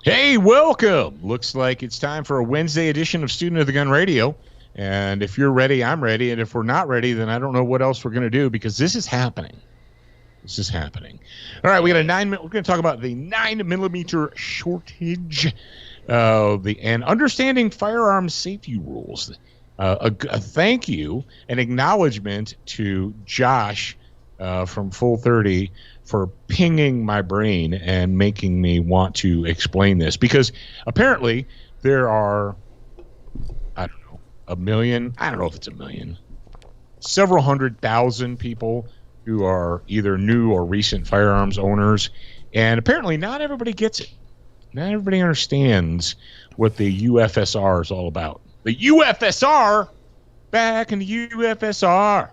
Hey, welcome. Looks like it's time for a Wednesday edition of Student of the Gun Radio. And if you're ready, I'm ready. And if we're not ready, then I don't know what else we're going to do because this is happening. This is happening. All right, we got a 9-minute. We're going to talk about the 9mm shortage, and understanding firearms safety rules. A thank you, an acknowledgement to Josh from Full 30 for pinging my brain and making me want to explain this, because apparently there are, I don't know, a million. I don't know if it's a million, several 100,000 people who are either new or recent firearms owners, and apparently not everybody gets it. Not everybody understands what the UFSR is all about. The UFSR, back in the UFSR,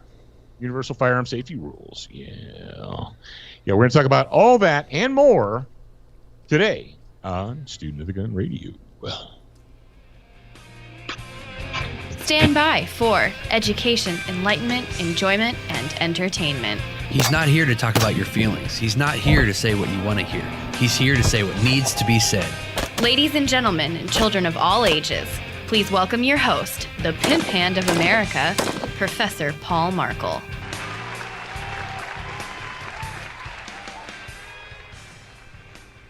Universal Firearm Safety Rules. Yeah, we're going to talk about all that and more today on Student of the Gun Radio. Stand by for education, enlightenment, enjoyment, and entertainment. He's not here to talk about your feelings. He's not here to say what you want to hear. He's here to say what needs to be said. Ladies and gentlemen, and children of all ages, please welcome your host, the pimp hand of America, Professor Paul Markle.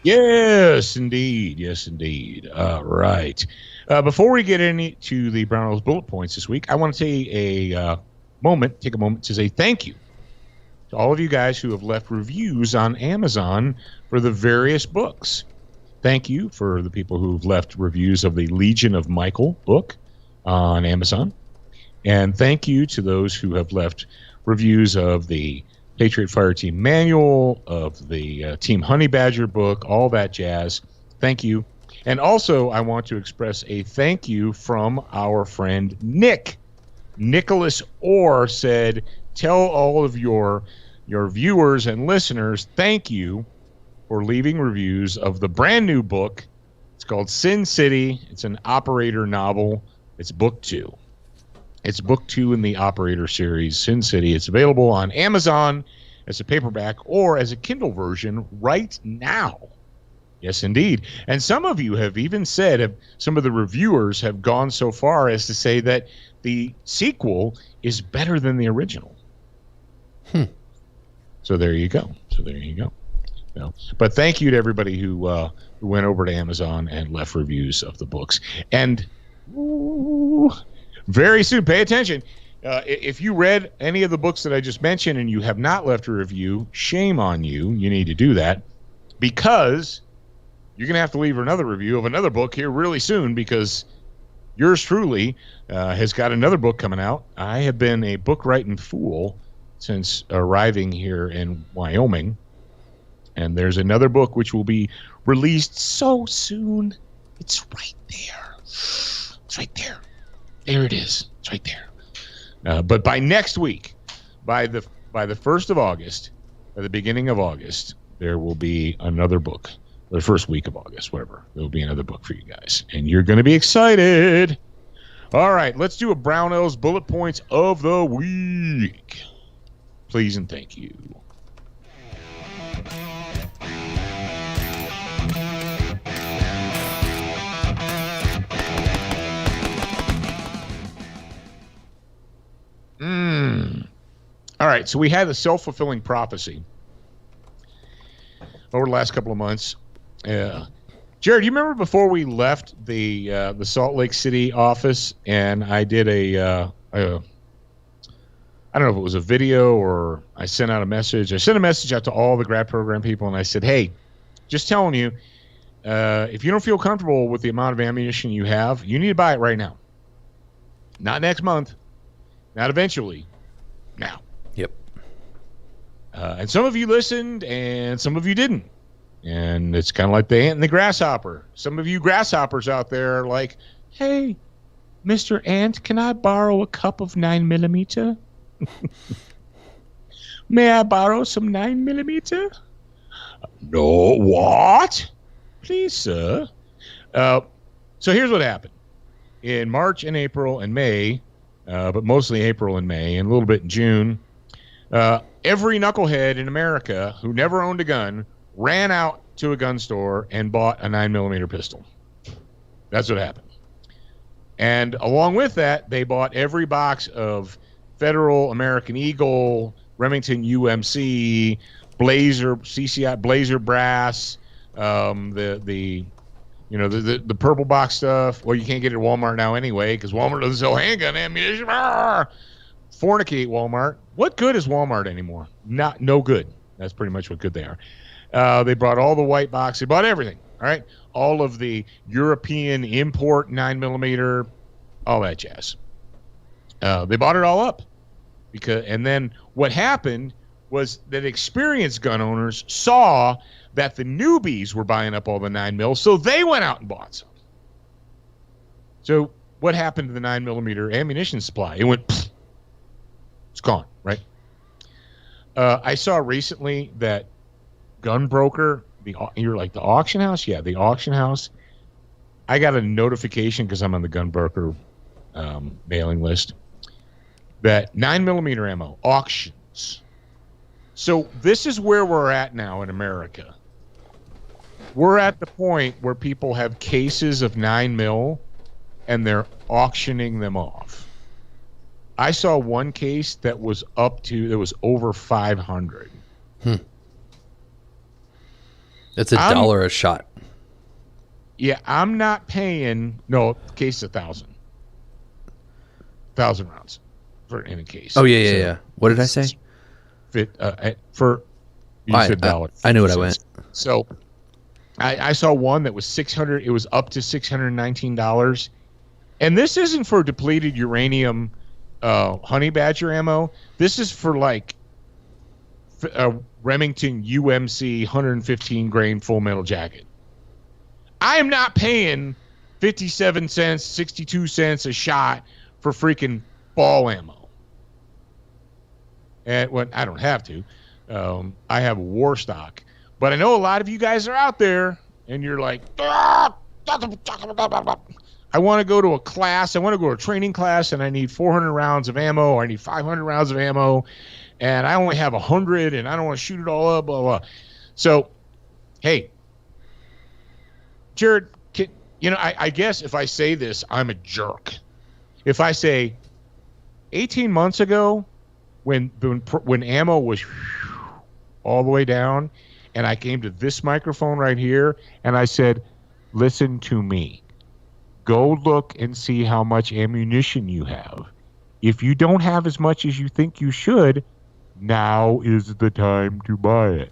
Yes, indeed. Yes, indeed. All right. Before we get into the Brownell's bullet points this week, I want to take a moment to say thank you to all of you guys who have left reviews on Amazon for the various books. Thank you for the people who've left reviews of the Legion of Michael book on Amazon. And thank you to those who have left reviews of the Patriot Fire Team Manual, of the Team Honey Badger book, all that jazz. Thank you. And also, I want to express a thank you from our friend Nick. Nicholas Orr said, tell all of your viewers and listeners, thank you for leaving reviews of the brand new book. It's called Sin City. It's an Operator novel. It's book 2. It's book 2 in the Operator series, Sin City. It's available on Amazon as a paperback or as a Kindle version right now. Yes, indeed. And some of you have even said, some of the reviewers have gone so far as to say that the sequel is better than the original. So there you go. No. But thank you to everybody who went over to Amazon and left reviews of the books. And very soon, pay attention. If you read any of the books that I just mentioned and you have not left a review, shame on you. You need to do that, because you're going to have to leave another review of another book here really soon, because yours truly has got another book coming out. I have been a book writing fool since arriving here in Wyoming, and there's another book which will be released so soon. It's right there. It's right there. There it is. It's right there. But by next week, by the 1st of August, by the beginning of August, there will be another book. The first week of August, whatever. There will be another book for you guys, and you're going to be excited. All right, let's do a Brownell's bullet points of the week. Please and thank you. All right, so we had a self-fulfilling prophecy over the last couple of months. Jared, you remember before we left the Salt Lake City office, and I did I don't know if it was a video or I sent out a message. I sent a message out to all the grad program people, and I said, hey, just telling you, if you don't feel comfortable with the amount of ammunition you have, you need to buy it right now. Not next month. Not eventually. Now. Yep. And some of you listened, and some of you didn't. And it's kind of like the ant and the grasshopper. Some of you grasshoppers out there are like, hey, Mr. Ant, can I borrow a cup of 9mm? May I borrow some 9mm? No, what? Please, sir. So here's what happened. In March and April and May, but mostly April and May, and a little bit in June, every knucklehead in America who never owned a gun ran out to a gun store and bought a 9mm pistol. That's what happened. And along with that, they bought every box of Federal, American Eagle, Remington UMC, Blazer, CCI, Blazer Brass, the purple box stuff. Well, you can't get it at Walmart now anyway because Walmart doesn't sell handgun ammunition. Fornicate Walmart. What good is Walmart anymore? No good. That's pretty much what good they are. They brought all the white box. They bought everything. All right, all of the European import 9mm, all that jazz. They bought it all up and then what happened was that experienced gun owners saw that the newbies were buying up all the 9mm, so they went out and bought some. So what happened to the 9mm ammunition supply? It went, pfft, it's gone, right? I saw recently that Gunbroker, you're like the auction house? Yeah, the auction house. I got a notification because I'm on the Gunbroker mailing list that 9mm ammo auctions. So this is where we're at now in America. We're at the point where people have cases of 9mm and they're auctioning them off. I saw one case that was over 500. That's $1 a shot. Yeah, I'm not paying. No, case 1,000. 1,000 rounds for in a case. Oh yeah. What did I say? For you said $1. I knew what I went. So I saw one that was 600. It was up to $619, and this isn't for depleted uranium honey badger ammo. This is for like Remington UMC 115 grain full metal jacket. I am not paying 57 cents, 62 cents a shot for freaking ball ammo. And when I don't have to, I have a war stock. But I know a lot of you guys are out there, and you're like, I want to go to a class. I want to go to a training class, and I need 400 rounds of ammo, or I need 500 rounds of ammo, and I only have 100, and I don't want to shoot it all up, blah, blah. So, hey, Jared, I guess if I say this, I'm a jerk. If I say 18 months ago, when ammo was all the way down, and I came to this microphone right here, and I said, listen to me. Go look and see how much ammunition you have. If you don't have as much as you think you should, now is the time to buy it.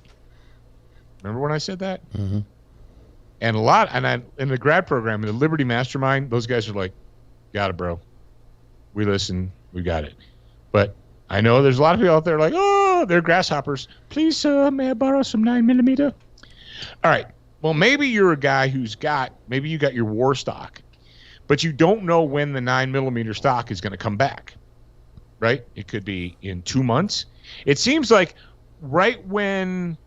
Remember when I said that? Mm-hmm. And in the grad program, in the Liberty Mastermind, those guys are like, got it, bro. We listen. We got it. But I know there's a lot of people out there like, oh, they're grasshoppers. Please, may I borrow some 9mm? All right. Well, maybe you're a guy maybe you got your war stock, but you don't know when the 9mm stock is going to come back, right? It could be in 2 months. It seems like right when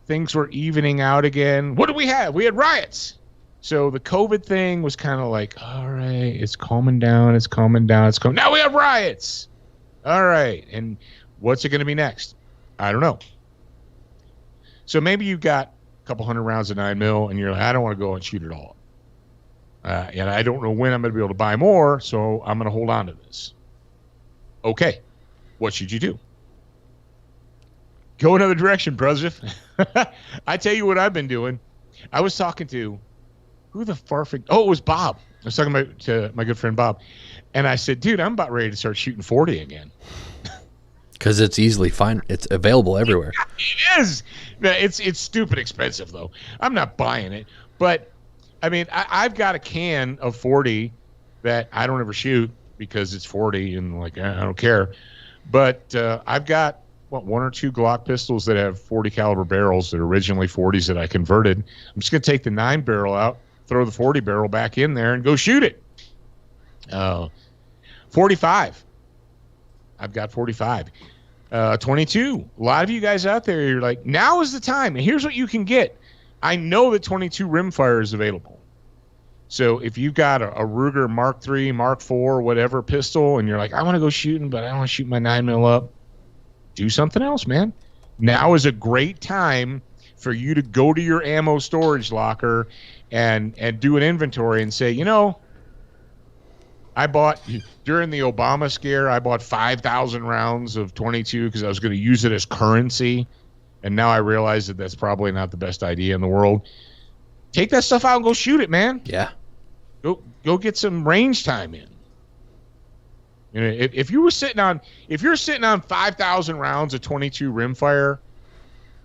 things were evening out again, what did we have? We had riots. So the COVID thing was kind of like, all right, it's calming down. Now we have riots. All right. And what's it going to be next? I don't know. So maybe you've got a couple hundred rounds of 9mm and you're like, I don't want to go and shoot it all. And I don't know when I'm going to be able to buy more, so I'm going to hold on to this. Okay. What should you do? Go another direction, Bruzif. I tell you what I've been doing. I was talking to it was Bob. I was talking to my good friend Bob, and I said, dude, I'm about ready to start shooting 40 again. Because it's easily fine. It's available everywhere. It is. It's stupid expensive, though. I'm not buying it. But, I mean, I've got a can of 40 that I don't ever shoot because it's 40, and, like, I don't care. But I've got, one or two Glock pistols that have 40 caliber barrels that are originally 40s that I converted. I'm just going to take the 9 barrel out, throw the 40 barrel back in there, and go shoot it. 45. I've got 45. 22. A lot of you guys out there, you're like, now is the time. And here's what you can get. I know that 22 rimfire is available. So if you've got a Ruger Mark III, Mark IV, whatever pistol, and you're like, I want to go shooting, but I don't want to shoot my 9mm up, do something else, man. Now is a great time for you to go to your ammo storage locker and do an inventory and say, I bought, during the Obama scare, I bought 5,000 rounds of 22 because I was going to use it as currency. And now I realize that that's probably not the best idea in the world. Take that stuff out and go shoot it, man. Yeah. Go get some range time in. If you're sitting on 5,000 rounds of 22 rimfire,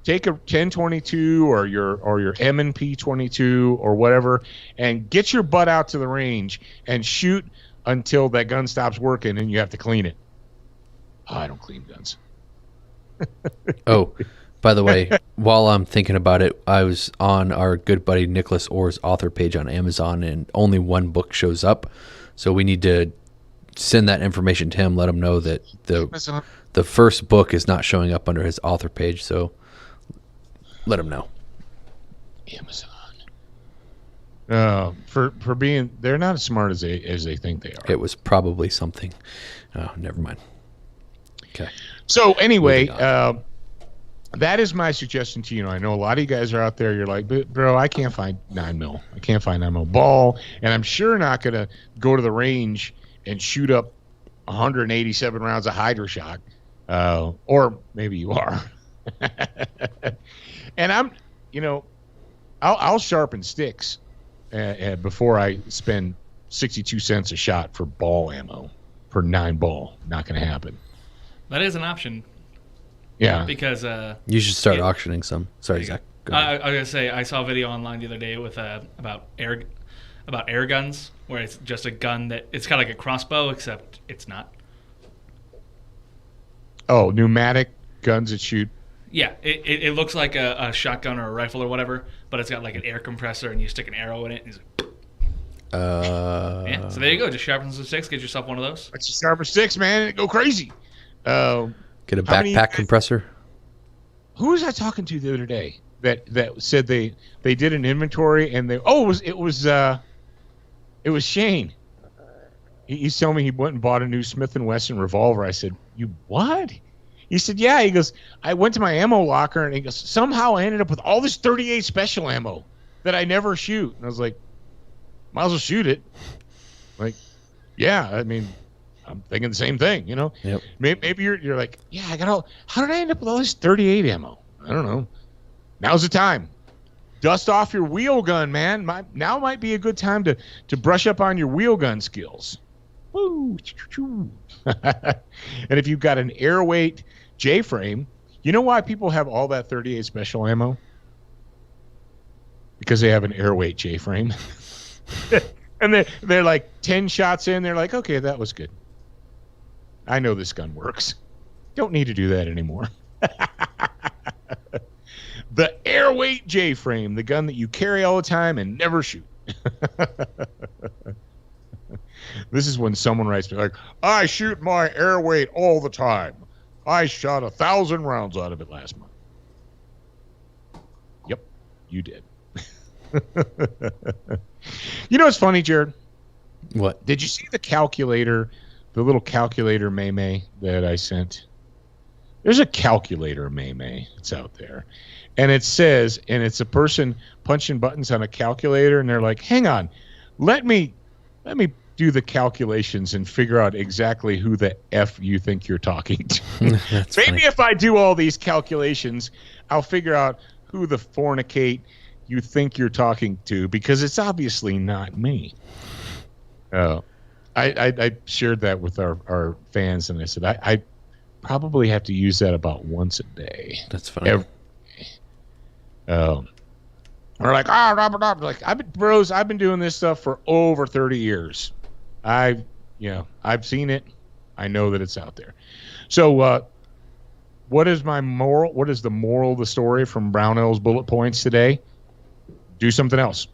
take a 1022 or your M&P 22 or whatever, and get your butt out to the range and shoot until that gun stops working and you have to clean it. Oh, I don't clean guns. Oh, by the way, while I'm thinking about it, I was on our good buddy Nicholas Orr's author page on Amazon, and only one book shows up. So we need to send that information to him, let him know that the first book is not showing up under his author page. So let him know. Amazon. For being, they're not as smart as they think they are. It was probably something. Oh, never mind. Okay. So anyway, that is my suggestion to you. I know a lot of you guys are out there. You're like, bro, I can't find 9mm. I can't find 9mm ball, and I'm sure not gonna go to the range and shoot up 187 rounds of Hydra shot, or maybe you are. And I'll sharpen sticks before I spend 62 cents a shot for ball ammo for 9 ball. Not gonna happen. That is an option. Yeah, because you should start auctioning some. Sorry, Zach. I was gonna say I saw a video online the other day with about air guns, where it's just a gun that it's kind of like a crossbow, except it's not. Oh, pneumatic guns that shoot. Yeah, it looks like a shotgun or a rifle or whatever, but it's got like an air compressor, and you stick an arrow in it. And yeah, so there you go. Just sharpen some sticks. Get yourself one of those. Let's just sharpen sticks, man. Go crazy. Get a backpack compressor. Who was I talking to the other day that said they did an inventory and it was Shane. He's telling me he went and bought a new Smith & Wesson revolver. I said, you what? He said, yeah. He goes, I went to my ammo locker and he goes, somehow I ended up with all this 38 special ammo that I never shoot. And I was like, might as well shoot it. Like, yeah, I mean, I'm thinking the same thing, Yep. Maybe you're like, yeah, how did I end up with all this 38 ammo? I don't know. Now's the time. Dust off your wheel gun, man. Now might be a good time to brush up on your wheel gun skills. Woo! And if you've got an airweight J-frame, you know why people have all that 38 special ammo? Because they have an airweight J-frame. And they're like 10 shots in, they're like, okay, that was good. I know this gun works. Don't need to do that anymore. The airweight J-frame, the gun that you carry all the time and never shoot. This is when someone writes me like, I shoot my airweight all the time. I shot 1,000 rounds out of it last month. Yep, you did. You know what's funny, Jared? What? Did you see the calculator, the little calculator May that I sent? There's a calculator May. It's out there. And it says, and it's a person punching buttons on a calculator, and they're like, hang on, let me do the calculations and figure out exactly who the F you think you're talking to. Maybe funny. If I do all these calculations, I'll figure out who the fornicate you think you're talking to, because it's obviously not me. I shared that with our fans, and I said, I probably have to use that about once a day. That's funny. Every day. We're like, Robert, like, I've been doing this stuff for over 30 years. I've seen it. I know that it's out there. So, what is my moral? What is the moral of the story from Brownell's bullet points today? Do something else.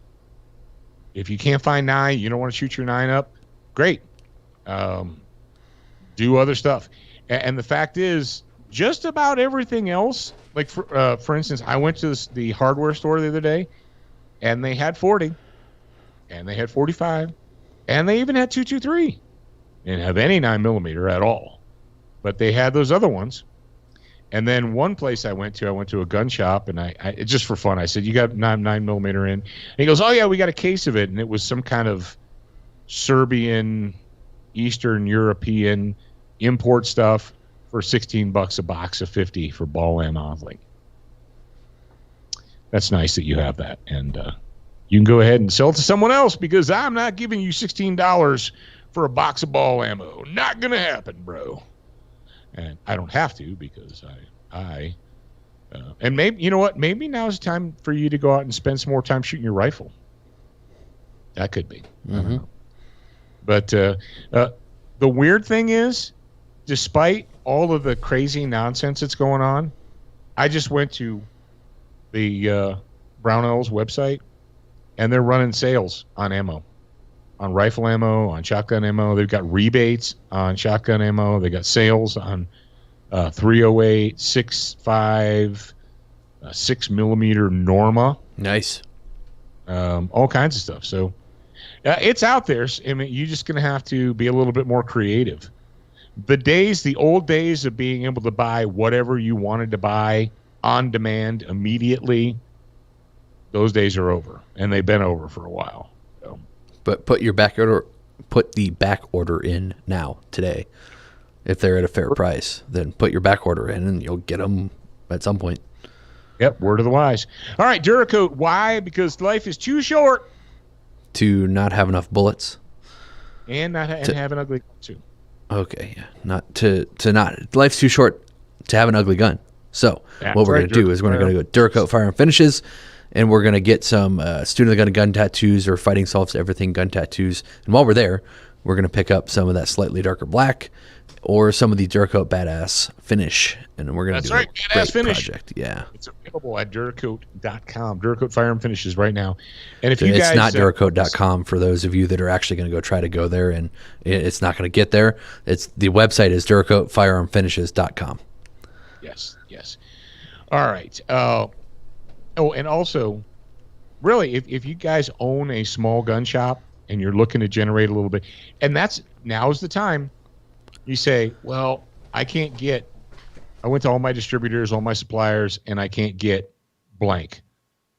If you can't find 9, you don't want to shoot your 9 up, great. Do other stuff. And the fact is, just about everything else, like for instance, I went to the hardware store the other day, and they had 40, and they had 45, and they even had 223. They didn't have any 9mm at all, but they had those other ones. And then one place I went to a gun shop, and I just for fun, I said, "You got 9mm in?" And he goes, "Oh yeah, we got a case of it." And it was some kind of Serbian, Eastern European import stuff for $16 a box of 50 for ball ammo. Like, that's nice that you have that, and you can go ahead and sell it to someone else because I'm not giving you $16 for a box of ball ammo. Not gonna happen, bro. And I don't have to because and maybe, you know what? Maybe now's the time for you to go out and spend some more time shooting your rifle. That could be. I don't know. But the weird thing is, despite all of the crazy nonsense that's going on, I just went to the Brownells website, and they're running sales on ammo. On rifle ammo, on shotgun ammo. They've got rebates on shotgun ammo. They got sales on 308, 6.5, 6mm Norma. Nice. All kinds of stuff. So it's out there. I mean, you're just going to have to be a little bit more creative. The old days of being able to buy whatever you wanted to buy on demand immediately, those days are over, and they've been over for a while. So. But put the back order in now, today. If they're at a fair price, then put your back order in and you'll get them at some point. Yep, word of the wise. All right, Duracoat. Why? Because life is too short to not have enough bullets and have an ugly gun too. Okay, yeah, life's too short to have an ugly gun. So what we're going to do is we're going to go Duracoat Firearm Finishes. And we're going to get some Student of the Gun tattoos or Fighting Solves Everything gun tattoos. And while we're there, we're going to pick up some of that slightly darker black or some of the Duracoat Badass Finish. And we're going to do a great project. Yeah. It's available at Duracoat.com. Duracoat Firearm Finishes right now. And if it's not Duracoat.com for those of you that are actually going to try to go there, and it's not going to get there. The website is DuracoatFirearmFinishes.com. Yes. All right. And also, really, if you guys own a small gun shop and you're looking to generate a little bit, and now's the time. You say, well, I went to all my distributors, all my suppliers, and I can't get blank.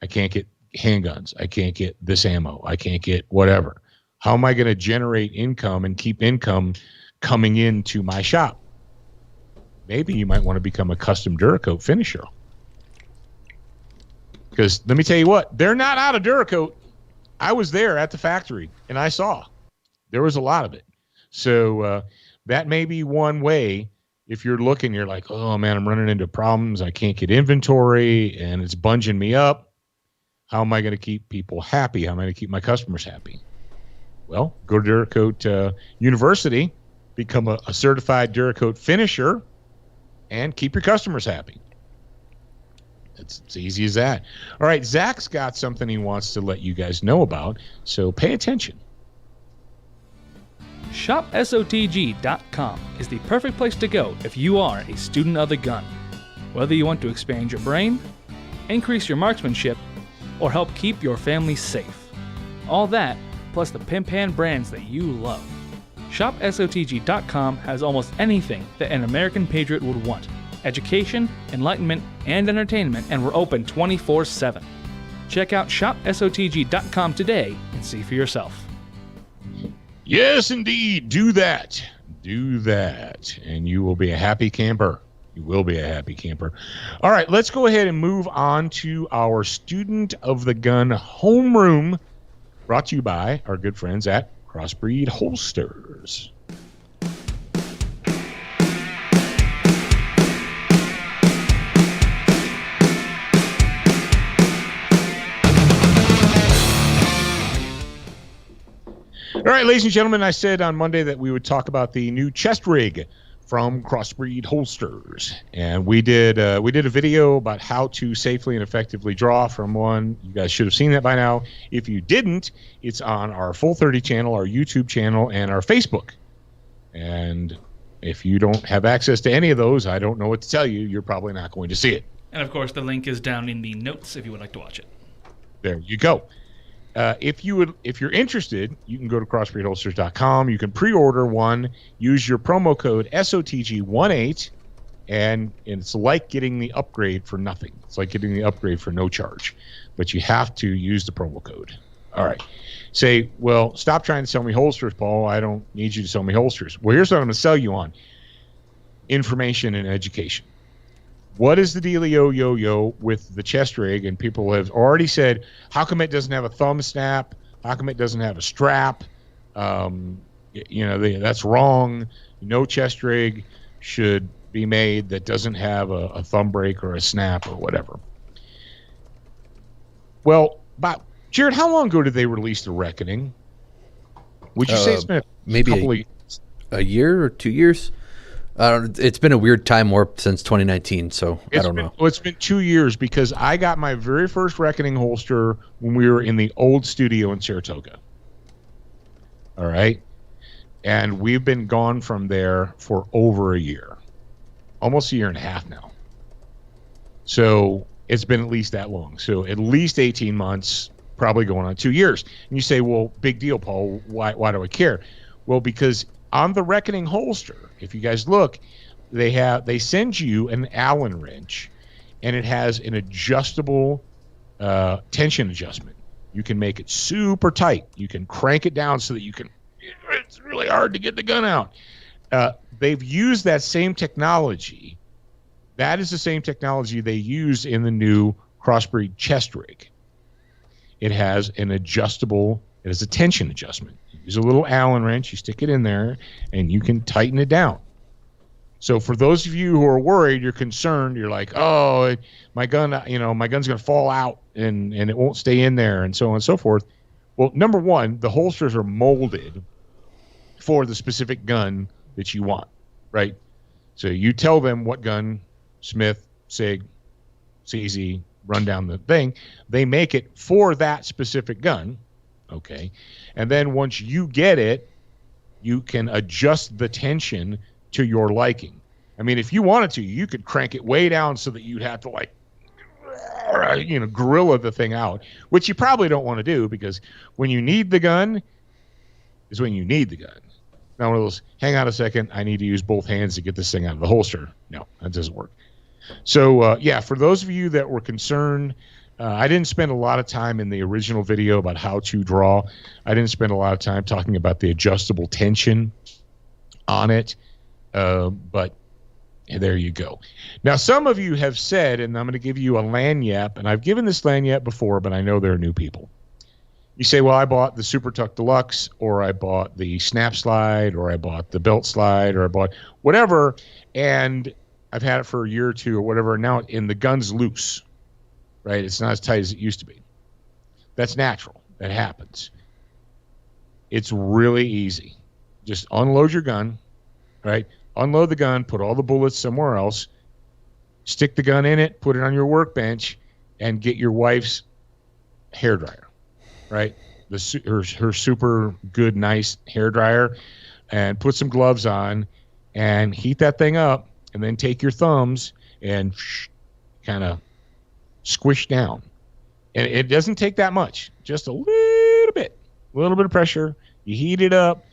I can't get handguns. I can't get this ammo. I can't get whatever. How am I going to generate income and keep income coming into my shop? Maybe you might want to become a custom Duracoat finisher. Because let me tell you what, they're not out of Duracoat. I was there at the factory, and I saw there was a lot of it. So that may be one way. If you're looking, you're like, oh, man, I'm running into problems. I can't get inventory, and it's bunging me up. How am I going to keep people happy? How am I going to keep my customers happy? Well, go to Duracoat University, become a certified Duracoat finisher, and keep your customers happy. It's easy as that. All right, Zach's got something he wants to let you guys know about, so pay attention. ShopSOTG.com is the perfect place to go if you are a student of the gun. Whether you want to expand your brain, increase your marksmanship, or help keep your family safe. All that, plus the pimp hand brands that you love. ShopSOTG.com has almost anything that an American patriot would want. Education, enlightenment, and entertainment, and we're open 24/7. Check out ShopSOTG.com today and see for yourself. Yes, indeed. Do that. And you will be a happy camper. You will be a happy camper. All right, let's go ahead and move on to our Student of the Gun homeroom, brought to you by our good friends at Crossbreed Holsters. All right, ladies and gentlemen, I said on Monday that we would talk about the new chest rig from Crossbreed Holsters, and we did a video about how to safely and effectively draw from one. You guys should have seen that by now. If you didn't, it's on our Full 30 channel, our YouTube channel, and our Facebook. And if you don't have access to any of those, I don't know what to tell you. You're probably not going to see it. And of course, the link is down in the notes if you would like to watch it. There you go. If you're interested, you can go to crossbreedholsters.com. You can pre-order one. Use your promo code SOTG18, and it's like getting the upgrade for nothing. It's like getting the upgrade for no charge, but you have to use the promo code. All right. Say, well, stop trying to sell me holsters, Paul. I don't need you to sell me holsters. Well, here's what I'm going to sell you on: information and education. What is the dealio yo with the chest rig? And people have already said, how come it doesn't have a thumb snap? How come it doesn't have a strap? That's wrong. No chest rig should be made that doesn't have a thumb brake or a snap or whatever. Well, Jared, how long ago did they release The Reckoning? Would you say it's been maybe a year or 2 years? It's been a weird time warp since 2019, so I don't know. Well, it's been 2 years because I got my very first Reckoning holster when we were in the old studio in Saratoga. All right? And we've been gone from there for over a year. Almost a year and a half now. So it's been at least that long. So at least 18 months, probably going on 2 years. And you say, well, big deal, Paul. Why do I care? Well, because on the Reckoning holster, if you guys look, they send you an Allen wrench, and it has an adjustable tension adjustment. You can make it super tight. You can crank it down so that you can. It's really hard to get the gun out. They've used that same technology. That is the same technology they use in the new Crossbreed chest rig. It has an adjustable. It has a tension adjustment. You use a little Allen wrench. You stick it in there, and you can tighten it down. So for those of you who are worried, you're concerned, you're like, oh, my gun's going to fall out and it won't stay in there and so on and so forth. Well, number one, the holsters are molded for the specific gun that you want, right? So you tell them what gun, Smith, Sig, CZ, run down the thing. They make it for that specific gun, okay? And then once you get it, you can adjust the tension to your liking. I mean, if you wanted to, you could crank it way down so that you'd have to gorilla the thing out, which you probably don't want to do because when you need the gun is when you need the gun. Not one of those, hang on a second, I need to use both hands to get this thing out of the holster. No, that doesn't work. So, for those of you that were concerned, I didn't spend a lot of time in the original video about how to draw. I didn't spend a lot of time talking about the adjustable tension on it. But there you go. Now, some of you have said, and I'm going to give you a lanyap, and I've given this lanyap before, but I know there are new people. You say, well, I bought the Super Tuck Deluxe, or I bought the Snap Slide, or I bought the Belt Slide, or I bought whatever, and I've had it for a year or two or whatever, and now the gun's loose, right? It's not as tight as it used to be. That's natural. That happens. It's really easy. Just unload your gun, right? Unload the gun, put all the bullets somewhere else, stick the gun in it, put it on your workbench, and get your wife's hairdryer, right? Her super good, nice hairdryer, and put some gloves on and heat that thing up, and then take your thumbs and kind of squish down. And it doesn't take that much, just a little bit of pressure. You heat it up.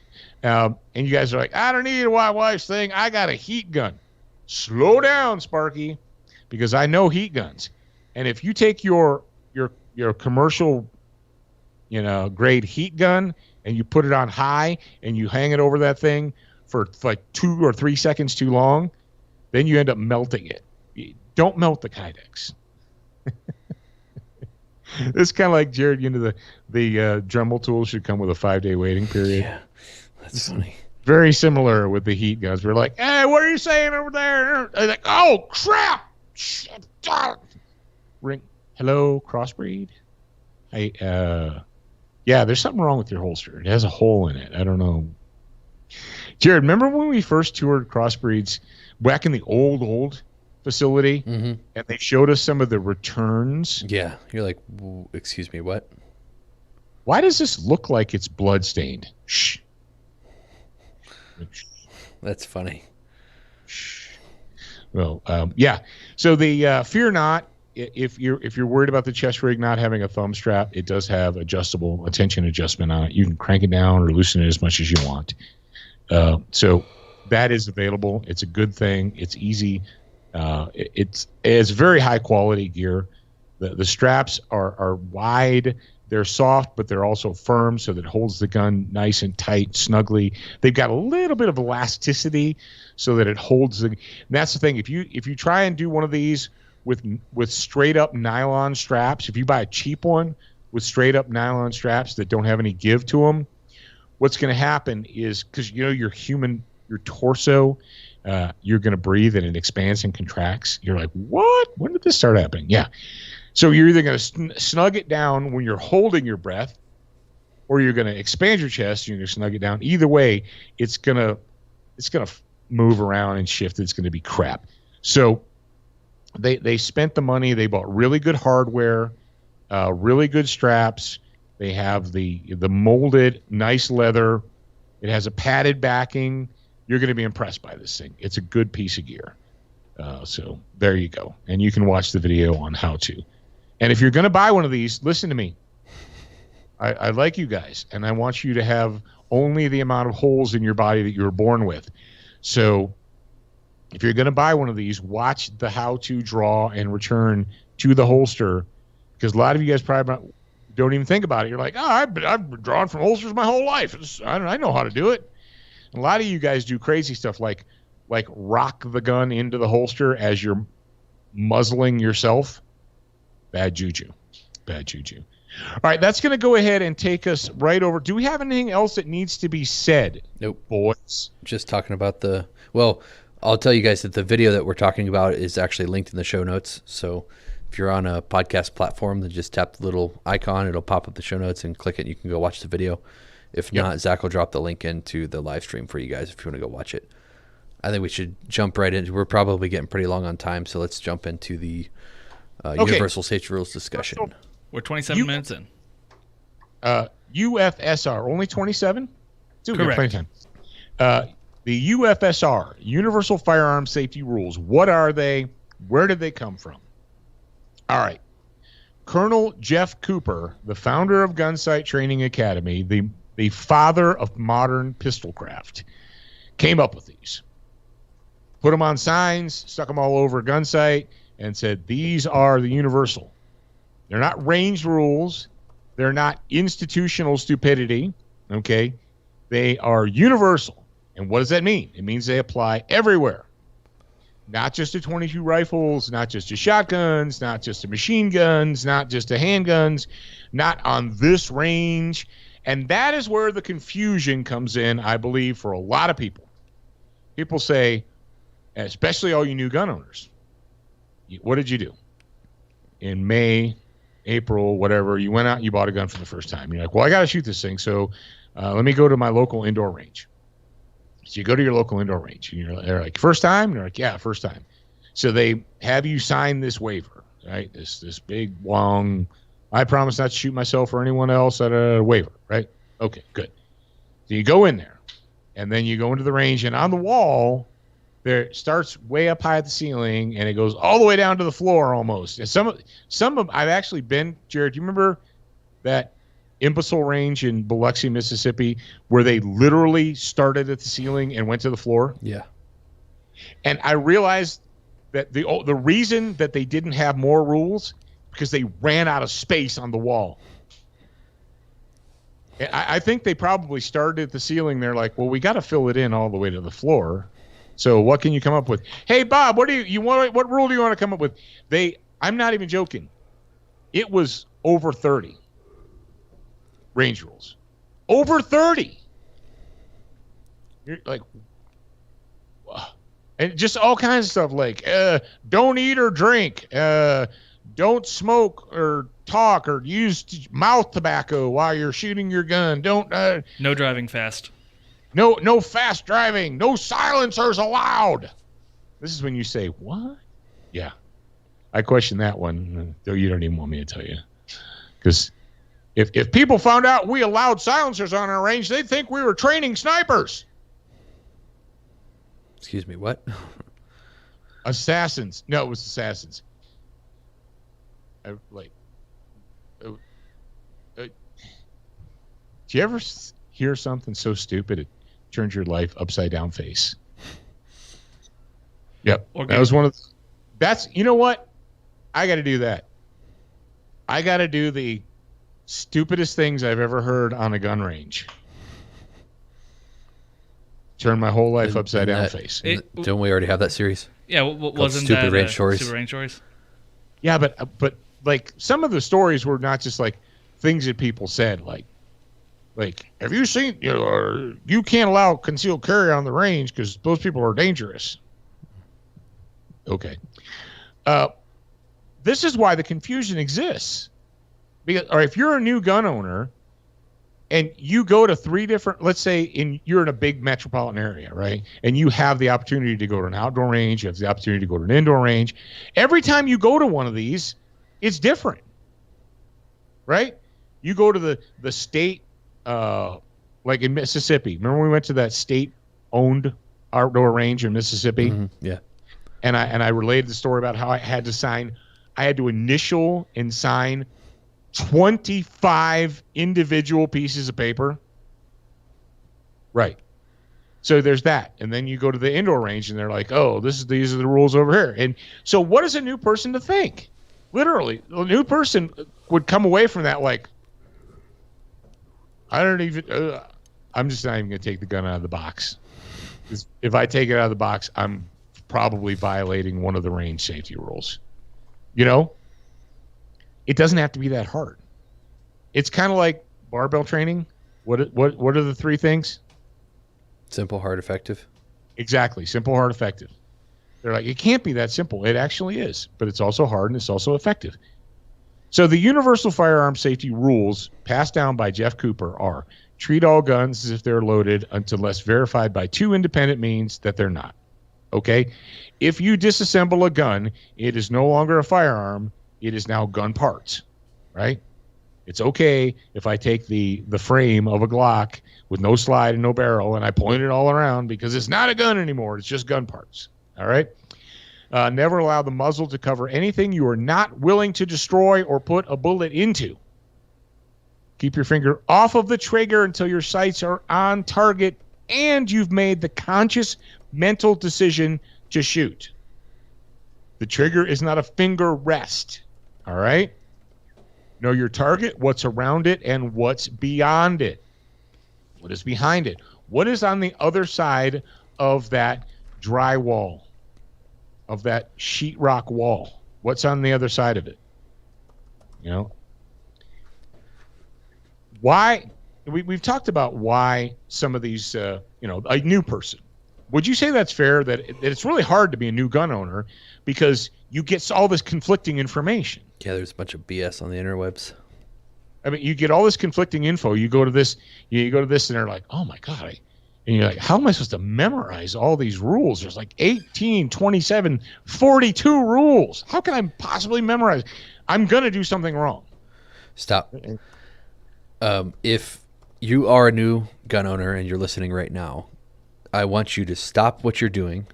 And you guys are like, I don't need a wife's thing. I got a heat gun. Slow down, Sparky, because I know heat guns. And if you take your commercial, grade heat gun and you put it on high and you hang it over that thing for like 2 or 3 seconds too long, then you end up melting it. Don't melt the Kydex. It's kind of like, Jared, the Dremel tool should come with a 5-day waiting period. Yeah. That's funny. Very similar with the heat guns. We're like, hey, what are you saying over there? They're like, oh, crap. Shit. Ring. Hello, Crossbreed? Hey, there's something wrong with your holster. It has a hole in it. I don't know. Jared, remember when we first toured Crossbreeds back in the old facility? Mm-hmm. And they showed us some of the returns? Yeah. You're like, excuse me, what? Why does this look like it's bloodstained? Shh. That's funny. Well, So the fear not, if you're worried about the chest rig not having a thumb strap, it does have adjustable tension adjustment on it. You can crank it down or loosen it as much as you want. So that is available. It's a good thing. It's easy It's very high quality gear. The straps are wide. They're soft, but they're also firm, so that it holds the gun nice and tight, snugly. They've got a little bit of elasticity, so that it holds the. And that's the thing. If you try and do one of these with straight up nylon straps, if you buy a cheap one with straight up nylon straps that don't have any give to them, what's going to happen is, because your torso, you're going to breathe and it expands and contracts. You're like, what? When did this start happening? Yeah. So you're either going to snug it down when you're holding your breath, or you're going to expand your chest and you're going to snug it down. Either way, it's going to move around and shift. It's going to be crap. So they spent the money. They bought really good hardware, really good straps. They have the molded nice leather. It has a padded backing. You're going to be impressed by this thing. It's a good piece of gear. So there you go. And you can watch the video on how to. And if you're going to buy one of these, listen to me. I like you guys, and I want you to have only the amount of holes in your body that you were born with. So if you're going to buy one of these, watch the how to draw and return to the holster, because a lot of you guys probably don't even think about it. You're like, I've been drawing from holsters my whole life. I know how to do it. A lot of you guys do crazy stuff like rock the gun into the holster as you're muzzling yourself. Bad juju. Bad juju. All right, that's going to go ahead and take us right over. Do we have anything else that needs to be said? Nope. Boys. Just talking about well, I'll tell you guys that the video that we're talking about is actually linked in the show notes. So if you're on a podcast platform, then just tap the little icon. It'll pop up the show notes and click it. And you can go watch the video. If not, Zach will drop the link into the live stream for you guys if you want to go watch it. I think we should jump right into. We're probably getting pretty long on time, so let's jump into the Universal Safety Rules discussion. We're 27 minutes in. UFSR, only 27? Dude, we got Correct. plenty of time. The UFSR, Universal Firearms Safety Rules. What are they? Where did they come from? All right. Colonel Jeff Cooper, the founder of Gunsight Training Academy, the father of modern pistolcraft, came up with these. Put them on signs, stuck them all over Gunsight, and said, these are the universal. They're not ranged rules. They're not institutional stupidity. Okay? They are universal. And what does that mean? It means they apply everywhere. Not just to 22 rifles, not just to shotguns, not just to machine guns, not just to handguns, not on this range. And that is where the confusion comes in, I believe, for a lot of people. People say, especially all you new gun owners, what did you do? In May, April, whatever, you went out and you bought a gun for the first time. You're like, well, I got to shoot this thing, so let me go to my local indoor range. So you go to your local indoor range, and they're like, first time? And they're like, yeah, first time. So they have you sign this waiver, right? This big, long, I promise not to shoot myself or anyone else at a waiver, right? Okay, good. So you go in there, and then you go into the range, and on the wall, there starts way up high at the ceiling, and it goes all the way down to the floor almost. And some of I've actually been, Jared, do you remember that imbecile range in Biloxi, Mississippi, where they literally started at the ceiling and went to the floor? Yeah. And I realized that the reason that they didn't have more rules because they ran out of space on the wall. I think they probably started at the ceiling. They're like, well, we got to fill it in all the way to the floor. So what can you come up with? Hey, Bob, what rule do you want to come up with? I'm not even joking. It was over 30 range rules. Over 30. You're like, and just all kinds of stuff like don't eat or drink, don't smoke or talk or use mouth tobacco while you're shooting your gun. Don't no driving fast. No fast driving. No silencers allowed. This is when you say, what? Yeah. I question that one, though you don't even want me to tell you. Because if people found out we allowed silencers on our range, they'd think we were training snipers. Excuse me, what? Assassins. No, it was assassins. Do you ever hear something so stupid it turns your life upside down face? Yep. Or That was one of You know what? I got to do that. I got to do the stupidest things I've ever heard on a gun range. Turn my whole life upside down face. Don't we already have that series? Yeah, wasn't Stupid that Range Stories? Stupid Range Stories? Yeah, but like some of the stories were not just like things that people said, like have you seen, you can't allow concealed carry on the range because those people are dangerous. Okay. This is why the confusion exists. Because, or if you're a new gun owner and you go to 3 different, let's say you're in a big metropolitan area, right? And you have the opportunity to go to an outdoor range, you have the opportunity to go to an indoor range. Every time you go to one of these, it's different, right? You go to the state, like in Mississippi. Remember when we went to that state-owned outdoor range in Mississippi? Mm-hmm. Yeah. And I related the story about how I had to initial and sign 25 individual pieces of paper. Right. So there's that. And then you go to the indoor range and they're like, oh, these are the rules over here. And so what is a new person to think? Literally, a new person would come away from that like, I'm just not even going to take the gun out of the box. If I take it out of the box, I'm probably violating one of the range safety rules. It doesn't have to be that hard. It's kind of like barbell training. What are the 3 things? Simple, hard, effective. Exactly. Simple, hard, effective. They're like, it can't be that simple. It actually is, but it's also hard and it's also effective. So the universal firearm safety rules passed down by Jeff Cooper are: treat all guns as if they're loaded unless verified by 2 independent means that they're not. Okay? If you disassemble a gun, it is no longer a firearm. It is now gun parts, right? It's okay if I take the frame of a Glock with no slide and no barrel and I point it all around because it's not a gun anymore. It's just gun parts, all right? Never allow the muzzle to cover anything you are not willing to destroy or put a bullet into. Keep your finger off of the trigger until your sights are on target and you've made the conscious mental decision to shoot. The trigger is not a finger rest. All right? Know your target, what's around it, and what's beyond it. What is behind it? What is on the other side of that drywall, of that sheetrock wall? What's on the other side of it? Why? We've talked about why some of these, a new person. Would you say that's fair, that it's really hard to be a new gun owner because you get all this conflicting information? Yeah, there's a bunch of BS on the interwebs. I mean, you get all this conflicting info. You go to this, and they're like, oh, my God. And you're like, how am I supposed to memorize all these rules? There's like 18, 27, 42 rules. How can I possibly memorize? I'm going to do something wrong. Stop. If you are a new gun owner and you're listening right now, I want you to stop what you're doing,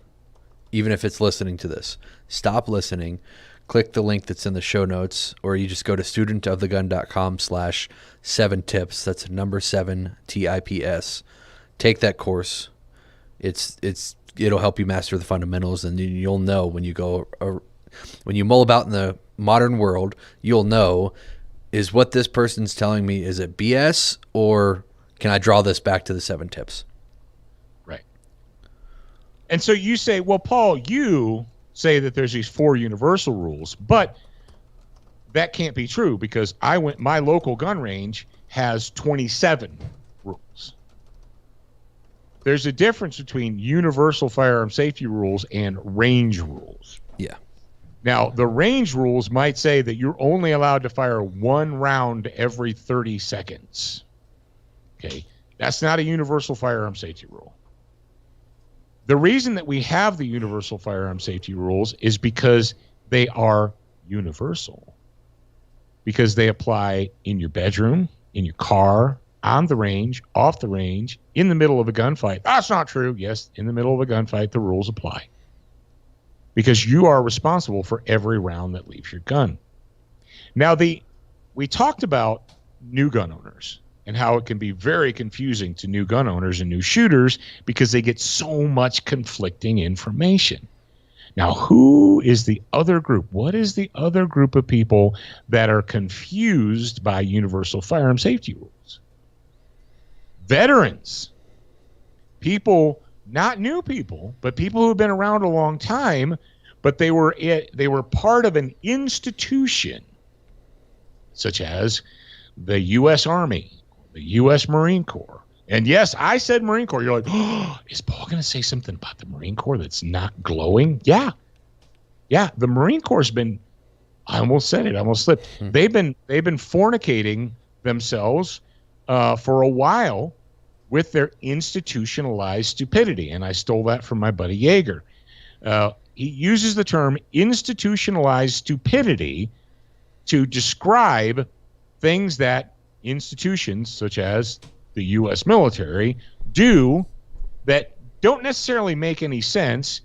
even if it's listening to this. Stop listening. Click the link that's in the show notes, or you just go to studentofthegun.com/7tips. That's number 7 TIPS. Take that course. It'll help you master the fundamentals, and you'll know when you mull about in the modern world, you'll know, is what this person's telling me, is it BS, or can I draw this back to the 7 tips? Right. And so you say, well, Paul, you say that there's these 4 universal rules, but that can't be true because my local gun range has 27 rules. There's a difference between universal firearm safety rules and range rules. Yeah. Now, the range rules might say that you're only allowed to fire 1 round every 30 seconds. Okay. That's not a universal firearm safety rule. The reason that we have the universal firearm safety rules is because they are universal. Because they apply in your bedroom, in your car, on the range, off the range, in the middle of a gunfight. That's not true. Yes, in the middle of a gunfight, the rules apply. Because you are responsible for every round that leaves your gun. Now, we talked about new gun owners and how it can be very confusing to new gun owners and new shooters because they get so much conflicting information. Now, who is the other group? What is the other group of people that are confused by universal firearm safety rules? Veterans. People, not new people, but people who have been around a long time, but they were part of an institution, such as the U.S. Army, the U.S. Marine Corps. And yes, I said Marine Corps. You're like, oh, is Paul going to say something about the Marine Corps that's not glowing? Yeah. Yeah, the Marine Corps has been, I almost said it, I almost slipped. They've been fornicating themselves for a while with their institutionalized stupidity. And I stole that from my buddy Yeager. He uses the term institutionalized stupidity to describe things that institutions such as the U.S. military do that don't necessarily make any sense.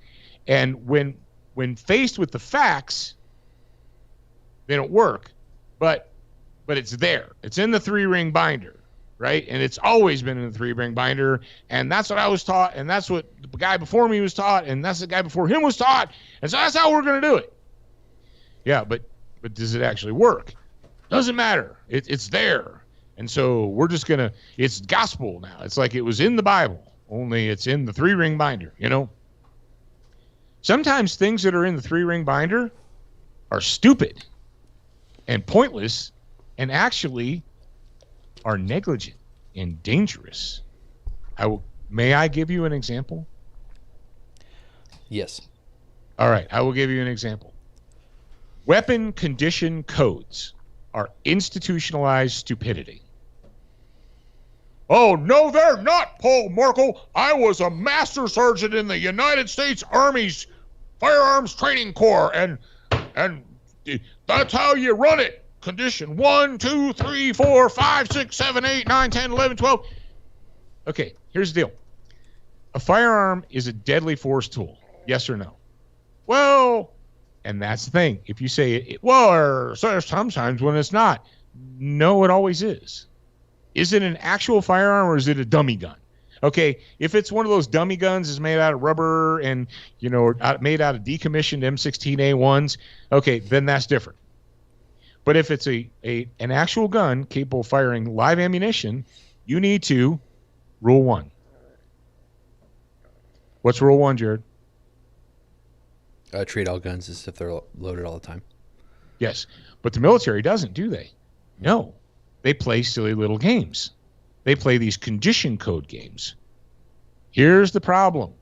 And when faced with the facts, they don't work. But it's there. It's in the 3-ring binder, right? And it's always been in the 3-ring binder. And that's what I was taught. And that's what the guy before me was taught. And that's the guy before him was taught. And so that's how we're going to do it. Yeah, but does it actually work? Doesn't matter. It's there. And so we're just going to, it's gospel now. It's like it was in the Bible, only it's in the 3-ring binder, you know? Sometimes things that are in the 3-ring binder are stupid and pointless and actually are negligent and dangerous. May I give you an example? Yes. All right, I will give you an example. Weapon condition codes are institutionalized stupidity. Oh, no, they're not, Paul Markle. I was a master sergeant in the United States Army's Firearms Training Corps, and that's how you run it. Condition 1, 2, 3, 4, 5, 6, 7, 8, 9, 10, 11, 12. Okay, here's the deal. A firearm is a deadly force tool. Yes or no? Well, and that's the thing. If you say, well, sometimes when it's not. No, it always is. Is it an actual firearm or is it a dummy gun? Okay, if it's one of those dummy guns is made out of rubber and, you know, made out of decommissioned M16A1s, okay, then that's different. But if it's an actual gun capable of firing live ammunition, you need to, rule 1. What's rule 1, Jared? Treat all guns as if they're loaded all the time. Yes, but the military doesn't, do they? No. They play silly little games. They play these condition code games. Here's the problem.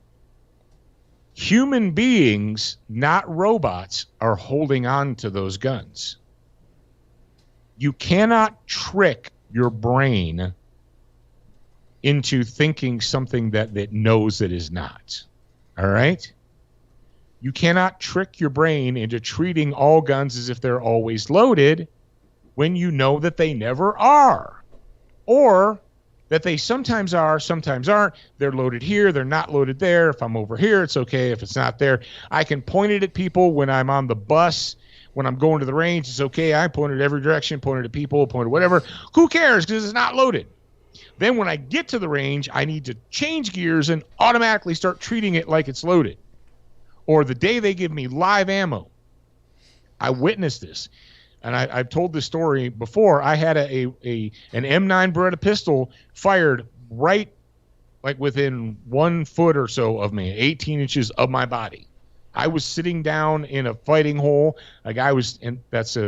Human beings, not robots, are holding on to those guns. You cannot trick your brain into thinking something that knows it is not. All right? You cannot trick your brain into treating all guns as if they're always loaded when you know that they never are. Or that they sometimes are, sometimes aren't. They're loaded here, they're not loaded there. If I'm over here, it's okay. If it's not there, I can point it at people when I'm on the bus. When I'm going to the range, it's okay. I point it every direction, point it at people, point it whatever. Who cares? Because it's not loaded. Then when I get to the range, I need to change gears and automatically start treating it like it's loaded. Or the day they give me live ammo. I witnessed this. And I've told this story before. I had an M9 Beretta pistol fired right like within 1 foot or so of me, 18 inches of my body. I was sitting down in a fighting hole. A guy was, and that's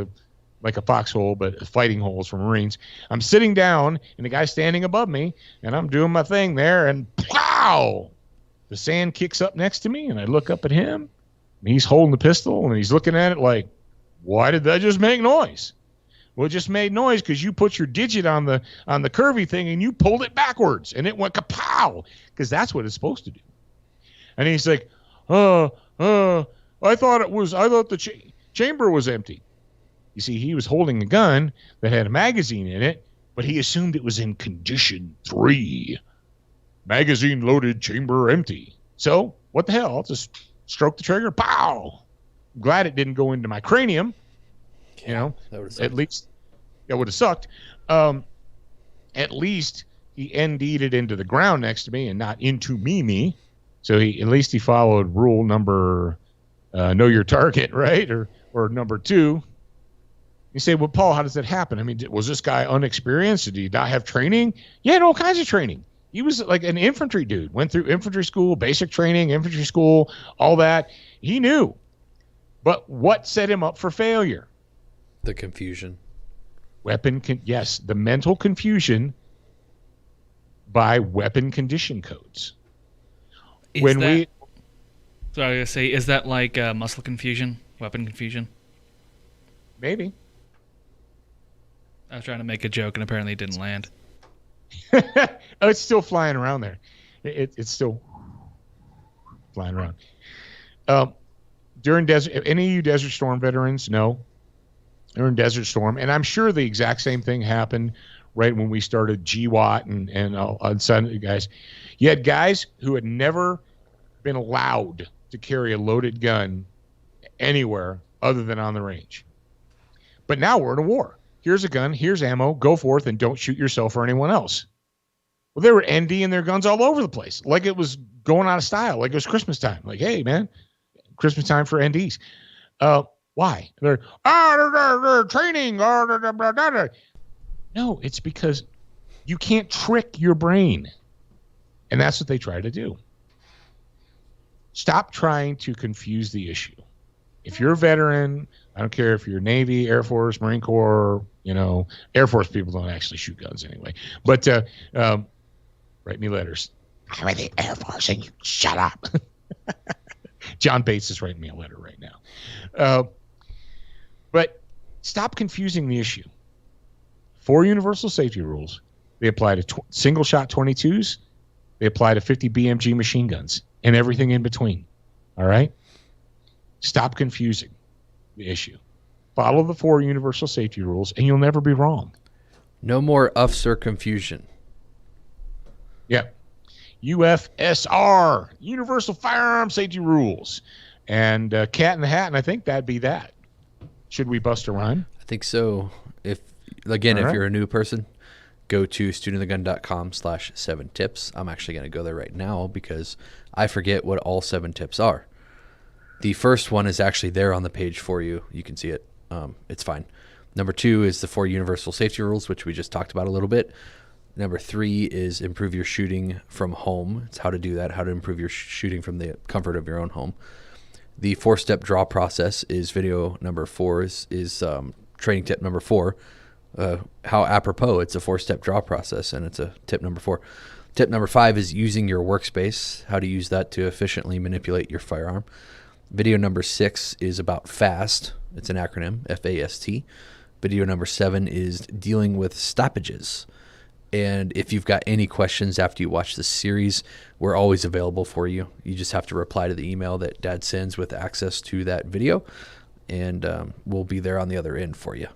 like a foxhole, but a fighting holes for Marines. I'm sitting down, and the guy's standing above me, and I'm doing my thing there, and pow! The sand kicks up next to me, and I look up at him, and he's holding the pistol, and he's looking at it like, why did that just make noise? Well, it just made noise because you put your digit on the curvy thing, and you pulled it backwards, and it went kapow, because that's what it's supposed to do. And he's like, I thought the chamber was empty. You see, he was holding a gun that had a magazine in it, but he assumed it was in condition 3. Magazine loaded, chamber empty. So, what the hell? I'll just stroke the trigger, pow! Glad it didn't go into my cranium. Yeah, you know, at least it would have sucked. At least he ND'd it into the ground next to me and not into me. So at least he followed rule number know your target, right? Or number two, you say, well, Paul, how does that happen? I mean, was this guy unexperienced? Did he not have training? He had all kinds of training. He was like an infantry dude, went through infantry school, basic training, infantry school, all that. He knew. But what set him up for failure? The confusion. Yes, the mental confusion by weapon condition codes. So I was going to say, is that like muscle confusion, weapon confusion? Maybe. I was trying to make a joke, and apparently it didn't land. Oh, it's still flying around there. It's still flying around. During any of you Desert Storm veterans know, during Desert Storm, and I'm sure the exact same thing happened right when we started GWAT and on Sunday, guys. You had guys who had never been allowed to carry a loaded gun anywhere other than on the range. But now we're in a war. Here's a gun, here's ammo, go forth and don't shoot yourself or anyone else. Well, they were NDing their guns all over the place, like it was going out of style, like it was Christmas time. Like, hey, man, Christmas time for NDs. Why? They're training. No, it's because you can't trick your brain. And that's what they try to do. Stop trying to confuse the issue. If you're a veteran, I don't care if you're Navy, Air Force, Marine Corps, Air Force people don't actually shoot guns anyway. But write me letters. I'm in the Air Force and you shut up. John Bates is writing me a letter right now. But stop confusing the issue. 4 universal safety rules. They apply to single-shot 22s. They apply to 50 BMG machine guns and everything in between. All right? Stop confusing the issue. Follow the 4 universal safety rules, and you'll never be wrong. No more UFSR confusion. Yeah. UFSR, Universal Firearms Safety Rules. And Cat in the Hat, and I think that'd be that. Should we bust a rhyme? I think so. If you're a new person, go to studentofthegun.com/7tips. I'm actually going to go there right now because I forget what all 7 tips are. The first one is actually there on the page for you. You can see it. It's fine. Number 2 is the 4 universal safety rules, which we just talked about a little bit. Number 3 is improve your shooting from home. It's how to do that, how to improve your shooting from the comfort of your own home. The 4-step draw process is video number 4, is training tip number 4. How apropos, it's a 4-step draw process, and it's a tip number 4. Tip number 5 is using your workspace, how to use that to efficiently manipulate your firearm. Video number 6 is about FAST. It's an acronym, FAST. Video number 7 is dealing with stoppages. And if you've got any questions after you watch this series, we're always available for you. You just have to reply to the email that Dad sends with access to that video, and we'll be there on the other end for you.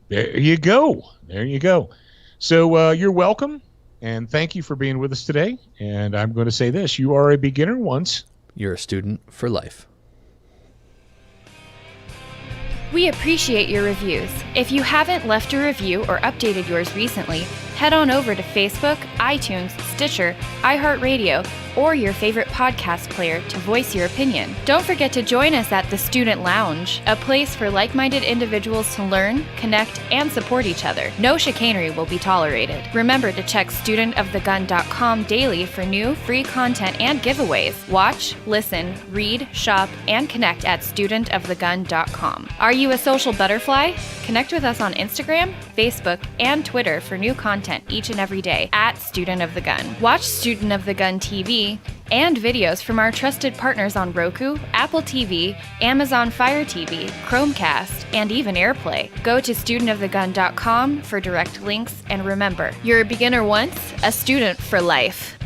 There you go. There you go. So you're welcome, and thank you for being with us today. And I'm going to say this. You are a beginner once. You're a student for life. We appreciate your reviews. If you haven't left a review or updated yours recently, head on over to Facebook, iTunes, Stitcher, iHeartRadio, or your favorite podcast player to voice your opinion. Don't forget to join us at the Student Lounge, a place for like-minded individuals to learn, connect, and support each other. No chicanery will be tolerated. Remember to check studentofthegun.com daily for new, free content and giveaways. Watch, listen, read, shop, and connect at studentofthegun.com. Are you a social butterfly? Connect with us on Instagram, Facebook, and Twitter for new content each and every day at Student of the Gun. Watch Student of the Gun TV and videos from our trusted partners on Roku, Apple TV, Amazon Fire TV, Chromecast, and even AirPlay. Go to studentofthegun.com for direct links, and remember, you're a beginner once, a student for life.